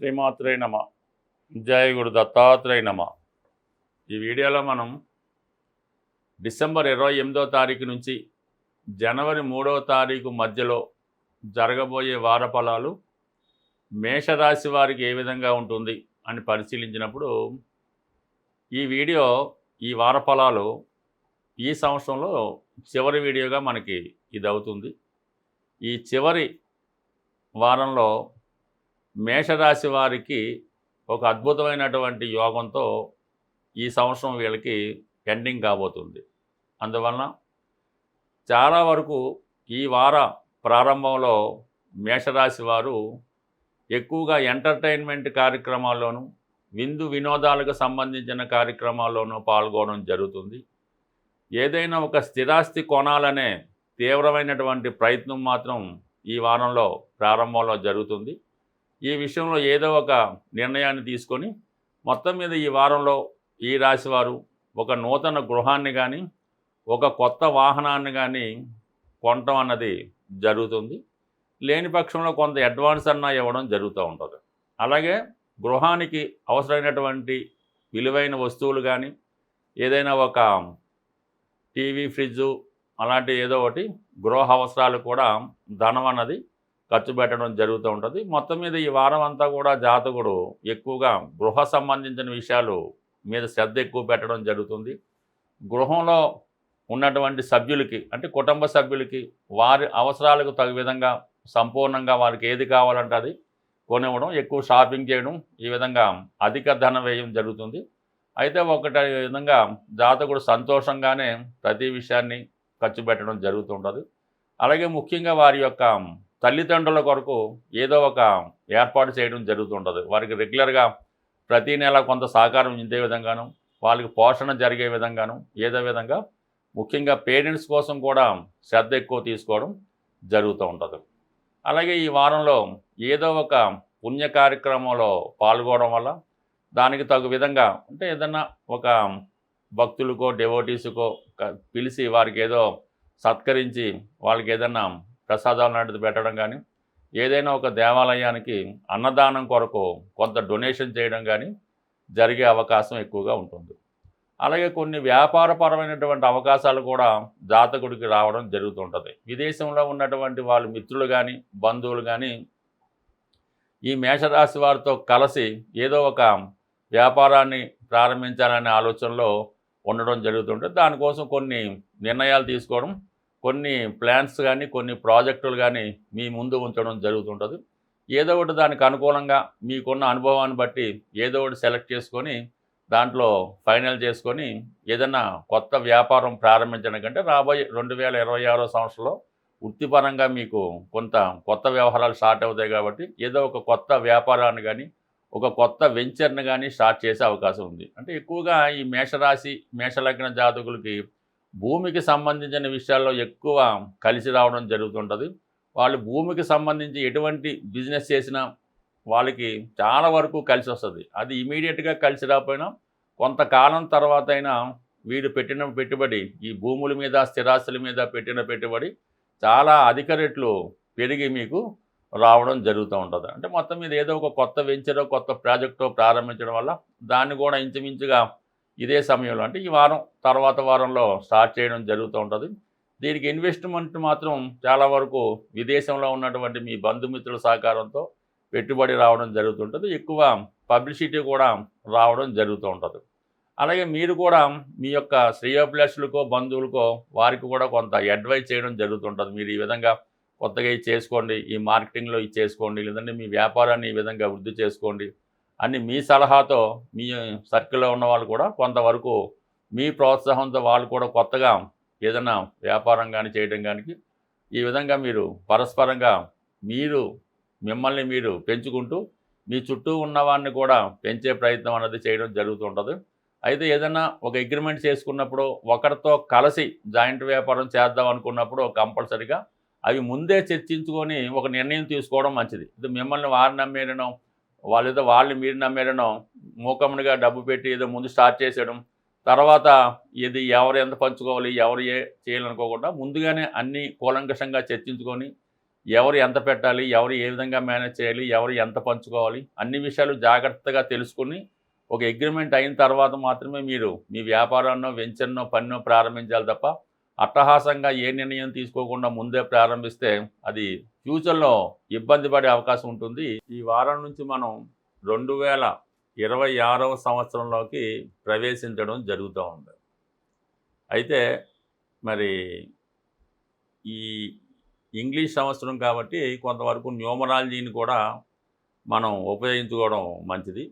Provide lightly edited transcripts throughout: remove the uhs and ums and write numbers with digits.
శ్రీమాత్రే నమ. జయ గురు దత్తాత్రేయ నమ. ఈ వీడియోలో మనం డిసెంబర్ 28వ తారీఖు నుంచి జనవరి 3వ తారీఖు మధ్యలో జరగబోయే వార ఫలాలు మేషరాశి వారికి ఏ విధంగా ఉంటుంది అని పరిశీలించినప్పుడు ఈ వార ఫలాలు ఈ సంవత్సరంలో చివరి వీడియోగా మనకి ఇది అవుతుంది. ఈ చివరి వారంలో మేషరాశి వారికి ఒక అద్భుతమైనటువంటి యోగంతో ఈ సంవత్సరం వీళ్ళకి ఎండింగ్ కాబోతుంది. అందువలన చాలా వరకు ఈ వార ప్రారంభంలో మేషరాశి వారు ఎక్కువగా ఎంటర్టైన్మెంట్ కార్యక్రమాల్లోనూ విందు వినోదాలకు సంబంధించిన కార్యక్రమాల్లోనూ పాల్గొనడం జరుగుతుంది. ఏదైనా ఒక స్థిరాస్తి కొనాలనే తీవ్రమైనటువంటి ప్రయత్నం మాత్రం ఈ వారంలో ప్రారంభంలో జరుగుతుంది. ఈ విషయంలో ఏదో ఒక నిర్ణయాన్ని తీసుకొని మొత్తం మీద ఈ వారంలో ఈ రాశివారు ఒక నూతన గృహాన్ని కానీ ఒక కొత్త వాహనాన్ని కానీ కొనటం అన్నది జరుగుతుంది. లేని పక్షంలో కొంత అడ్వాన్స్ అన్నా ఇవ్వడం జరుగుతూ ఉంటుంది. అలాగే గృహానికి అవసరమైనటువంటి విలువైన వస్తువులు కానీ ఏదైనా ఒక టీవీ, ఫ్రిడ్జు అలాంటి ఏదో ఒకటి గృహ అవసరాలు కూడా ధనం అన్నది ఖర్చు పెట్టడం జరుగుతూ ఉంటుంది. మొత్తం మీద ఈ వారం అంతా కూడా జాతకుడు ఎక్కువగా గృహ సంబంధించిన విషయాలు మీద శ్రద్ధ ఎక్కువ పెట్టడం జరుగుతుంది. గృహంలో ఉన్నటువంటి సభ్యులకి అంటే కుటుంబ సభ్యులకి వారి అవసరాలకు తగు విధంగా సంపూర్ణంగా వారికి ఏది కావాలంటే అది కొనివ్వడం, ఎక్కువ షాపింగ్ చేయడం, ఈ విధంగా అధిక ధన వ్యయం జరుగుతుంది. అయితే ఒకటి విధంగా జాతకుడు సంతోషంగానే ప్రతి విషయాన్ని ఖర్చు పెట్టడం జరుగుతుంటుంది. అలాగే ముఖ్యంగా వారి యొక్క తల్లిదండ్రుల కొరకు ఏదో ఒక ఏర్పాటు చేయడం జరుగుతుంటుంది. వారికి రెగ్యులర్గా ప్రతీ నెల కొంత సహకారం ఇందే విధంగాను, వాళ్ళకి పోషణ జరిగే విధంగాను ఏదో విధంగా ముఖ్యంగా పేరెంట్స్ కోసం కూడా శ్రద్ధ ఎక్కువ తీసుకోవడం జరుగుతూ ఉంటుంది. అలాగే ఈ వారంలో ఏదో ఒక పుణ్య కార్యక్రమంలో పాల్గొనడం వల్ల దానికి తగు విధంగా అంటే ఏదన్నా ఒక భక్తులకో డెవోటీసుకో పిలిచి వారికి ఏదో సత్కరించి వాళ్ళకి ఏదైనా ప్రసాదాలు లాంటిది పెట్టడం కానీ ఏదైనా ఒక దేవాలయానికి అన్నదానం కొరకు కొంత డొనేషన్ చేయడం కానీ జరిగే అవకాశం ఎక్కువగా ఉంటుంది. అలాగే కొన్ని వ్యాపారపరమైనటువంటి అవకాశాలు కూడా జాతకుడికి రావడం జరుగుతుంటుంది. విదేశంలో ఉన్నటువంటి వాళ్ళ మిత్రులు కానీ బంధువులు కానీ ఈ మేషరాశి వారితో కలిసి ఏదో ఒక వ్యాపారాన్ని ప్రారంభించాలనే ఆలోచనలో ఉండడం జరుగుతుంటుంది. దానికోసం కొన్ని నిర్ణయాలు తీసుకోవడం, కొన్ని ప్లాన్స్ కానీ కొన్ని ప్రాజెక్టులు కానీ మీ ముందు ఉంచడం జరుగుతుంటుంది. ఏదో ఒకటి దానికి అనుకూలంగా మీకున్న అనుభవాన్ని బట్టి ఏదో ఒకటి సెలెక్ట్ చేసుకొని దాంట్లో ఫైనల్ చేసుకొని ఏదైనా కొత్త వ్యాపారం ప్రారంభించడం కంటే రాబోయే 2026 సంవత్సరంలో వృత్తిపరంగా మీకు కొంత కొత్త వ్యవహారాలు స్టార్ట్ అవుతాయి. కాబట్టి ఏదో ఒక కొత్త వ్యాపారాన్ని కానీ ఒక కొత్త వెంచర్ని కానీ స్టార్ట్ చేసే అవకాశం ఉంది. అంటే ఎక్కువగా ఈ మేషరాశి మేషలగ్న జాతకులకి భూమికి సంబంధించిన విషయాల్లో ఎక్కువ కలిసి రావడం జరుగుతుంటుంది. వాళ్ళు భూమికి సంబంధించి ఎటువంటి బిజినెస్ చేసినా వాళ్ళకి చాలా వరకు కలిసి వస్తుంది. అది ఇమీడియట్గా కలిసి రాకపోయినా కొంతకాలం తర్వాత అయినా వీడు పెట్టిన పెట్టుబడి ఈ భూముల మీద స్థిరాస్తుల మీద పెట్టిన పెట్టుబడి చాలా అధిక రెట్లు పెరిగి మీకు రావడం జరుగుతూ ఉంటుంది. అంటే మొత్తం మీద ఏదో ఒక కొత్త వెంచరో కొత్త ప్రాజెక్టో ప్రారంభించడం వల్ల దాన్ని కూడా ఇంచుమించుగా ఇదే సమయంలో అంటే ఈ వారం తర్వాత వారంలో స్టార్ట్ చేయడం జరుగుతూ ఉంటుంది. దీనికి ఇన్వెస్ట్మెంట్ మాత్రం చాలా వరకు విదేశంలో ఉన్నటువంటి మీ బంధుమిత్రుల సహకారంతో పెట్టుబడి రావడం జరుగుతుంటుంది. ఎక్కువ పబ్లిసిటీ కూడా రావడం జరుగుతూ ఉంటుంది. అలాగే మీరు కూడా మీ యొక్క శ్రేయోభిలాషులకో బంధువులకో వారికి కూడా కొంత అడ్వైజ్ చేయడం జరుగుతుంటుంది. మీరు ఈ విధంగా కొత్తగా ఇది చేసుకోండి, ఈ మార్కెటింగ్లో ఇది చేసుకోండి, లేదంటే మీ వ్యాపారాన్ని ఈ విధంగా వృద్ధి చేసుకోండి అని మీ సలహాతో మీ సర్కిల్లో ఉన్న వాళ్ళు కూడా కొంతవరకు మీ ప్రోత్సాహంతో వాళ్ళు కూడా కొత్తగా ఏదైనా వ్యాపారం కానీ చేయడం కానీ ఈ విధంగా మీరు పరస్పరంగా మిమ్మల్ని మీరు పెంచుకుంటూ మీ చుట్టూ ఉన్నవాడిని కూడా పెంచే ప్రయత్నం అనేది చేయడం జరుగుతుంటుంది. అయితే ఏదైనా ఒక అగ్రిమెంట్ చేసుకున్నప్పుడు ఒకరితో కలిసి జాయింట్ వ్యాపారం చేద్దాం అనుకున్నప్పుడు కంపల్సరీగా అవి ముందే చర్చించుకొని ఒక నిర్ణయం తీసుకోవడం మంచిది. ఇది మిమ్మల్ని వారు నమ్మేయడం వాళ్ళు మీరు నమ్మేయడం మూకమునిగా డబ్బు పెట్టి ఏదో ముందు స్టార్ట్ చేసేయడం తర్వాత ఇది ఎవరు ఎంత పంచుకోవాలి ఎవరు ఏ చేయాలనుకోకుండా ముందుగానే అన్నీ కూలంకషంగా చర్చించుకొని ఎవరు ఎంత పెట్టాలి, ఎవరు ఏ విధంగా మేనేజ్ చేయాలి, ఎవరు ఎంత పంచుకోవాలి, అన్ని విషయాలు జాగ్రత్తగా తెలుసుకుని ఒక అగ్రిమెంట్ అయిన తర్వాత మాత్రమే మీరు మీ వ్యాపారాన్నో వెంచర్నో పన్నో ప్రారంభించాలి తప్ప అట్టహాసంగా ఏ నిర్ణయం తీసుకోకుండా ముందే ప్రారంభిస్తే అది ఫ్యూచర్లో ఇబ్బంది పడే అవకాశం ఉంటుంది. ఈ వారం నుంచి మనం 2026వ సంవత్సరంలోకి ప్రవేశించడం జరుగుతూ ఉంది. అయితే మరి ఈ ఇంగ్లీష్ సంవత్సరం కాబట్టి కొంతవరకు న్యూమరాలజీని కూడా మనం ఉపయోగించుకోవడం మంచిది.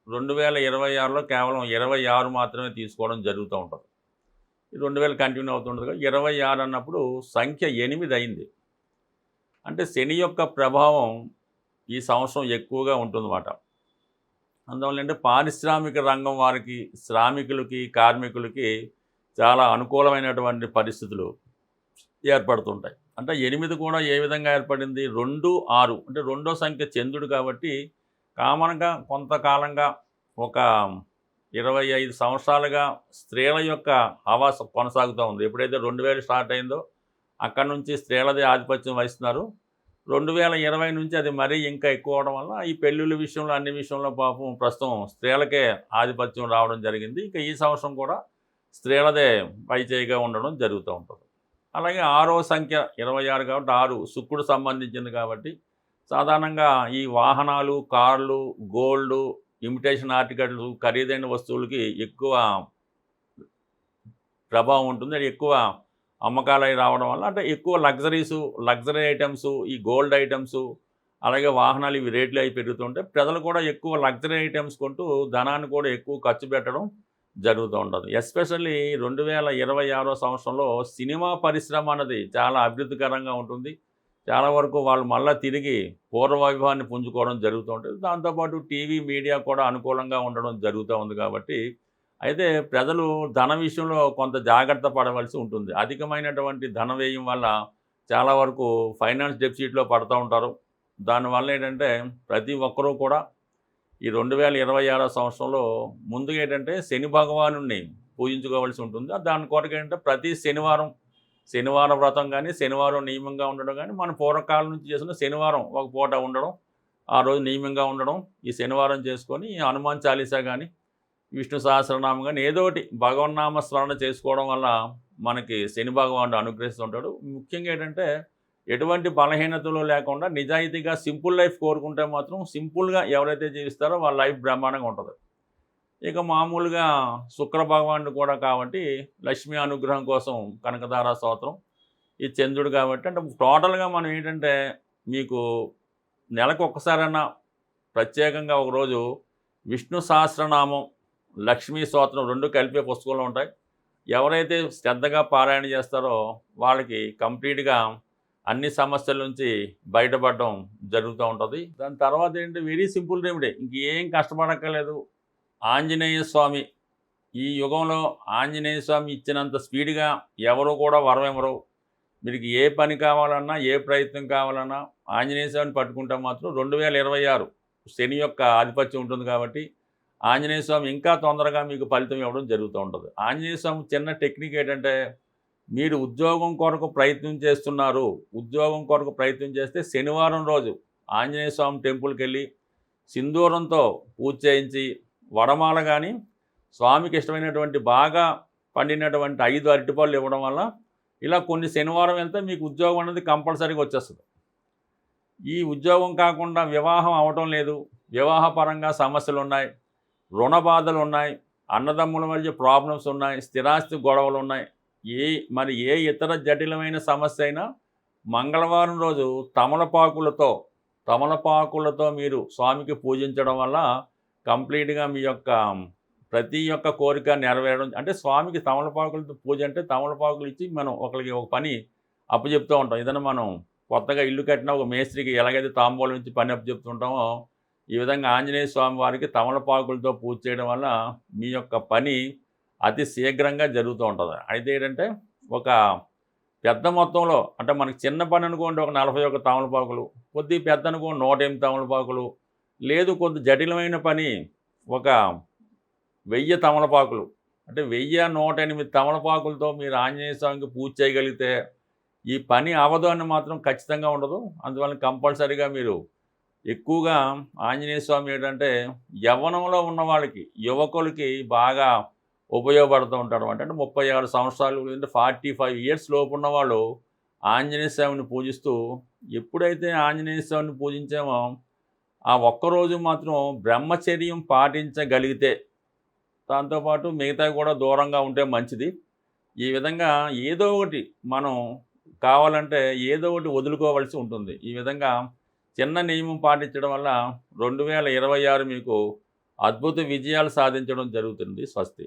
2026లో కేవలం 26 మాత్రమే తీసుకోవడం జరుగుతూ ఉంటుంది. 2000 కంటిన్యూ అవుతుంటుంది కదా, 26 అన్నప్పుడు సంఖ్య 8 అయింది. అంటే శని యొక్క ప్రభావం ఈ సంవత్సరం ఎక్కువగా ఉంటుందన్నమాట. అందువల్ల అంటే పారిశ్రామిక రంగం వారికి, శ్రామికులకి, కార్మికులకి చాలా అనుకూలమైనటువంటి పరిస్థితులు ఏర్పడుతుంటాయి. అంటే 8 కూడా ఏ విధంగా ఏర్పడింది, 2, 6 అంటే రెండో సంఖ్య చంద్రుడు కాబట్టి కామన్గా కొంతకాలంగా ఒక 25 సంవత్సరాలుగా స్త్రీల యొక్క హవాస కొనసాగుతూ ఉంది. ఎప్పుడైతే 2000 స్టార్ట్ అయిందో అక్కడ నుంచి స్త్రీలదే ఆధిపత్యం వహిస్తున్నారు. 2020 నుంచి అది మరీ ఇంకా ఎక్కువ అవడం వల్ల ఈ పెళ్ళిళ్ళ విషయంలో అన్ని విషయంలో పాపం ప్రస్తుతం స్త్రీలకే ఆధిపత్యం రావడం జరిగింది. ఇంకా ఈ సంవత్సరం కూడా స్త్రీలదే పైచేయిగా ఉండడం జరుగుతూ ఉంటుంది. అలాగే 6వ సంఖ్య 26 కాబట్టి 6 శుక్రుడు సంబంధించింది కాబట్టి సాధారణంగా ఈ వాహనాలు, కార్లు, గోల్డ్, ఇమిటేషన్ ఆర్టికల్స్, ఖరీదైన వస్తువులకి ఎక్కువ ప్రభావం ఉంటుంది. అది ఎక్కువ అమ్మకాలు అవి రావడం వల్ల అంటే ఎక్కువ లగ్జరీ ఐటమ్స్, ఈ గోల్డ్ ఐటమ్స్, అలాగే వాహనాలు ఇవి రేట్లు అవి పెరుగుతుంటే ప్రజలు కూడా ఎక్కువ లగ్జరీ ఐటమ్స్ కొంటూ ధనాన్ని కూడా ఎక్కువ ఖర్చు పెట్టడం జరుగుతూ ఉంటుంది. ఎస్పెషల్లీ 2026వ సంవత్సరంలో సినిమా పరిశ్రమ అన్నది చాలా అభివృద్ధికరంగా ఉంటుంది. చాలా వరకు వాళ్ళు మళ్ళీ తిరిగి పూర్వవైభవాన్ని పుంజుకోవడం జరుగుతూ ఉంటుంది. దాంతోపాటు టీవీ, మీడియా కూడా అనుకూలంగా ఉండడం జరుగుతూ ఉంది కాబట్టి అయితే ప్రజలు ధన విషయంలో కొంత జాగ్రత్త పడవలసి ఉంటుంది. అధికమైనటువంటి ధన వ్యయం వల్ల చాలా వరకు ఫైనాన్స్ డెఫిసిట్లో పడుతూ ఉంటారు. దానివల్ల ఏంటంటే ప్రతి ఒక్కరూ కూడా ఈ 2026వ సంవత్సరంలో ముందుగా ఏంటంటే శని భగవానుడిని పూజించుకోవాల్సి ఉంటుంది. దాని కొరకు ఏంటంటే ప్రతి శనివారం వ్రతం కానీ, శనివారం నియమంగా ఉండడం కానీ, మన పూర్వకాలం నుంచి చేసిన శనివారం ఒక పూట ఉండడం, ఆ రోజు నియమంగా ఉండడం, ఈ శనివారం చేసుకొని హనుమాన్ చాలీసా కానీ, విష్ణు సహస్రనామం కానీ ఏదో ఒకటి భగవన్నామ స్మరణ చేసుకోవడం వల్ల మనకి శని భగవానుడు అనుగ్రహిస్తుంటాడు. ముఖ్యంగా ఏంటంటే ఎటువంటి బలహీనతలు లేకుండా నిజాయితీగా సింపుల్ లైఫ్ కోరుకుంటే మాత్రం సింపుల్గా ఎవరైతే జీవిస్తారో వాళ్ళ లైఫ్ బ్రహ్మాండంగా ఉంటుంది. ఇక మామూలుగా శుక్ర భగవానుడు కూడా కాబట్టి లక్ష్మీ అనుగ్రహం కోసం కనకధారా స్తోత్రం, ఈ చంద్రుడు కాబట్టి అంటే టోటల్గా మనం ఏంటంటే మీకు నెలకు ఒక్కసారైనా ప్రత్యేకంగా ఒకరోజు విష్ణు సహస్రనామం, లక్ష్మీ స్తోత్రం 2 కలిపే పుస్తకంలో ఉంటాయి. ఎవరైతే శ్రద్ధగా పారాయణ చేస్తారో వాళ్ళకి కంప్లీట్గా అన్ని సమస్యల నుంచి బయటపడడం జరుగుతూ ఉంటుంది. దాని తర్వాత ఏంటి, వెరీ సింపుల్ రెమెడీ, ఇంకేం కష్టపడక్కర్లేదు. ఆంజనేయ స్వామి, ఈ యుగంలో ఆంజనేయ స్వామి ఇచ్చినంత స్పీడ్గా ఎవరు కూడా వరం ఇవ్వరు. మీకు ఏ పని కావాలన్నా, ఏ ప్రయత్నం కావాలన్నా ఆంజనేయ స్వామిని పట్టుకుంటే మాత్రం 2026 శని యొక్క ఆధిపత్యం ఉంటుంది కాబట్టి ఆంజనేయ స్వామి ఇంకా తొందరగా మీకు ఫలితం ఇవ్వడం జరుగుతూ ఉంటుంది. ఆంజనేయ స్వామి చిన్న టెక్నిక్ ఏంటంటే, మీరు ఉద్యోగం కొరకు ప్రయత్నం చేస్తున్నారు, ఉద్యోగం కొరకు ప్రయత్నం చేస్తే శనివారం రోజు ఆంజనేయ స్వామి టెంపుల్కి వెళ్ళి సింధూరంతో పూజ చేయించి వడమాల కానీ, స్వామికి ఇష్టమైనటువంటి బాగా పండినటువంటి 5 అరటిపళ్ళు ఇవ్వడం వల్ల ఇలా కొన్ని శనివారం వెళ్తే మీకు ఉద్యోగం అనేది కంపల్సరీగా వచ్చేస్తుంది. ఈ ఉద్యోగం కాకుండా వివాహం అవటం లేదు, వివాహపరంగా సమస్యలు ఉన్నాయి, రుణ బాధలు ఉన్నాయి, అన్నదమ్ముల మధ్య ప్రాబ్లమ్స్ ఉన్నాయి, స్థిరాస్తి గొడవలు ఉన్నాయి, ఏ ఇతర జటిలమైన సమస్య అయినా మంగళవారం రోజు తమలపాకులతో మీరు స్వామికి పూజించడం వల్ల కంప్లీట్గా మీ యొక్క ప్రతి ఒక్క కోరిక నెరవేరడం. అంటే స్వామికి తమలపాకులతో పూజ అంటే తమలపాకులు ఇచ్చి మనం ఒకరికి ఒక పని అప్పచెప్తూ ఉంటాం. ఏదైనా మనం కొత్తగా ఇల్లు కట్టినా ఒక మేస్త్రికి ఎలాగైతే తాంబూలం ఇచ్చి పని అప్పచెప్తుంటామో ఈ విధంగా ఆంజనేయ స్వామి వారికి తమలపాకులతో పూజ చేయడం వల్ల మీ యొక్క పని అతి శీఘ్రంగా జరుగుతూ ఉంటుంది. అయితే ఏంటంటే ఒక పెద్ద మొత్తంలో అంటే మనకి చిన్న పని అనుకోండి ఒక 41 తమలపాకులు, కొద్ది పెద్ద అనుకోండి 108 తమలపాకులు, లేదు కొంత జటిలమైన పని ఒక 1000 తమలపాకులు, అంటే 1108 తమలపాకులతో మీరు ఆంజనేయ స్వామికి పూజ చేయగలిగితే ఈ పని అవ్వదు అని మాత్రం ఖచ్చితంగా ఉండదు. అందువల్ల కంపల్సరీగా మీరు ఎక్కువగా ఆంజనేయ స్వామి ఏంటంటే యవ్వనంలో ఉన్న వాళ్ళకి, యువకులకి బాగా ఉపయోగపడుతూ ఉంటాడు. అంటే 36 సంవత్సరాలు లేదంటే 45 ఇయర్స్ లోపు ఉన్నవాళ్ళు ఆంజనేయ స్వామిని పూజిస్తూ ఎప్పుడైతే ఆంజనేయ స్వామిని పూజించామో ఆ ఒక్కరోజు మాత్రం బ్రహ్మచర్యం పాటించగలిగితే దాంతోపాటు మిగతావి కూడా దూరంగా ఉంటే మంచిది. ఈ విధంగా ఏదో ఒకటి మనం కావాలంటే ఏదో ఒకటి వదులుకోవాల్సి ఉంటుంది. ఈ విధంగా చిన్న నియమం పాటించడం వల్ల 2026 మీకు అద్భుత విజయాలు సాధించడం జరుగుతుంది. స్వస్తి.